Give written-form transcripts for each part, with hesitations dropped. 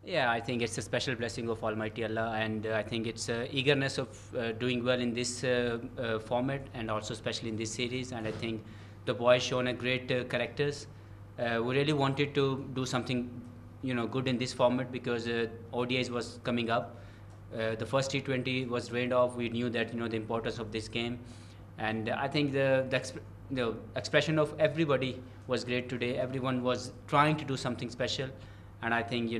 Yeah, I think it's a special blessing of Almighty Allah, and I think it's eagerness of doing well in this format, and also especially in this series. And I think the boys shown a great characters. We really wanted to do something, good in this format because ODIs was coming up. The first T20 was drained off. We knew that the importance of this game, and I think the expression of everybody was great today. Everyone was trying to do something special, and I think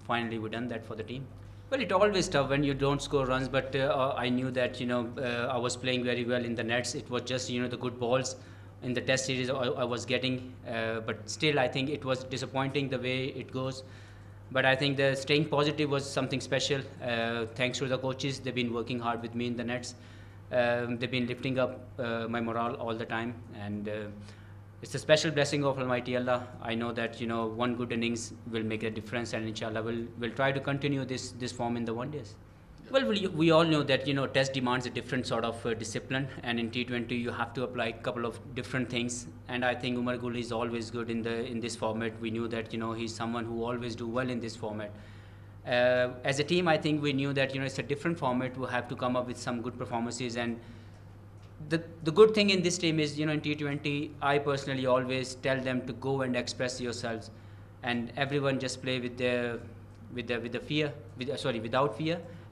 finally we done that for the team. Well, it always tough when you don't score runs, but I knew that I was playing very well in the nets. It was just the good balls in the test series I was getting, but still I think it was disappointing the way it goes. But I think the staying positive was something special. Thanks to the coaches, they've been working hard with me in the nets. They've been lifting up my morale all the time, and it's a special blessing of Almighty Allah. I know that one good innings will make a difference, and inshallah we'll try to continue this form in the one days. Well, we all know that test demands a different sort of discipline, and in T20 you have to apply a couple of different things. And I think Umar Gul is always good in this format. We knew that he's someone who always do well in this format. As a team, I think we knew that it's a different format. We have to come up with some good performances, and the good thing in this team is in T20 I personally always tell them to go and express yourselves, and everyone just play without fear,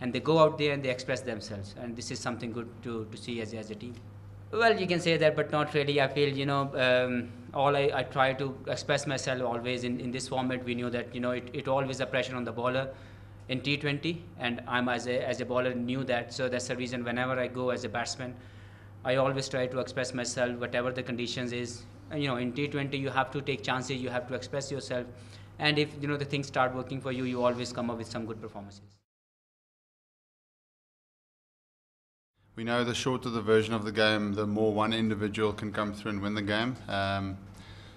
and they go out there and they express themselves, and this is something good to see as a team. Well, you can say that, but not really. I feel I try to express myself always in this format. We knew that it always a pressure on the bowler in T20, and I'm as a bowler knew that, so that's the reason whenever I go as a batsman, I always try to express myself whatever the conditions is. In T20 you have to take chances, you have to express yourself, and if the things start working for you, you always come up with some good performances. We know the shorter the version of the game, the more one individual can come through and win the game.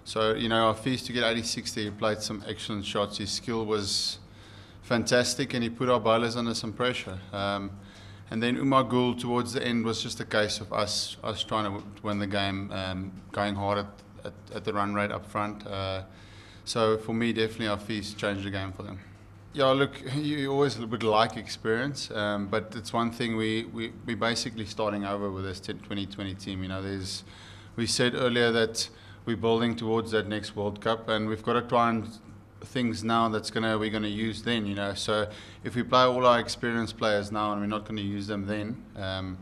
So Hafeez, to get 86 there, he played some excellent shots. His skill was fantastic, and he put our bowlers under some pressure. And then Umar Gul towards the end was just a case of us trying to win the game, going hard at the run rate up front. So for me, definitely Hafeez changed the game for them. Yeah, look, you always would like experience, but it's one thing we're basically starting over with this 2020 team. We said earlier that we're building towards that next World Cup, and we've got to try and things now we're gonna use then. So if we play all our experienced players now and we're not going to use them then,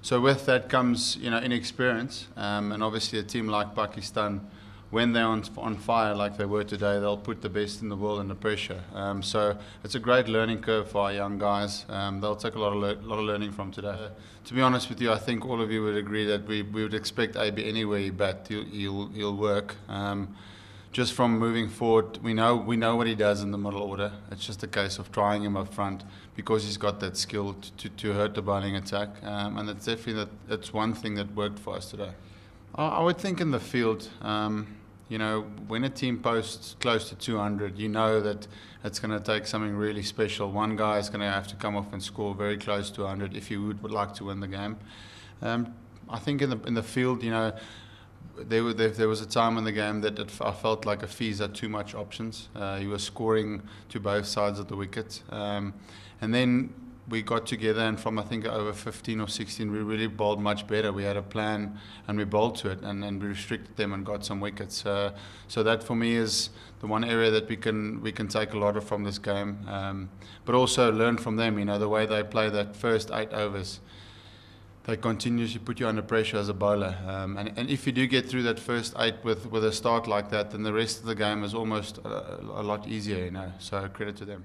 so with that comes inexperience, and obviously a team like Pakistan, when they're on fire like they were today, they'll put the best in the world under pressure. So it's a great learning curve for our young guys. They'll take a lot of learning from today. To be honest with you, I think all of you would agree that we would expect AB anywhere he bat, he'll work. Just from moving forward, we know what he does in the middle order. It's just a case of trying him up front because he's got that skill to hurt the bowling attack, and it's definitely that's one thing that worked for us today. I would think in the field, when a team posts close to 200, you know that it's going to take something really special. One guy is going to have to come off and score very close to 100 if he would like to win the game. I think in the field, there was a time in the game that I felt like Hafeez had too much options. He was scoring to both sides of the wicket. And then we got together, and from I think over 15 or 16, we really bowled much better. We had a plan and we bowled to it, and we restricted them and got some wickets. So that for me is the one area that we can take a lot from this game, but also learn from them. The way they play that first 8 overs. They continuously put you under pressure as a bowler, and if you do get through that first 8 with a start like that, then the rest of the game is almost a lot easier. So credit to them.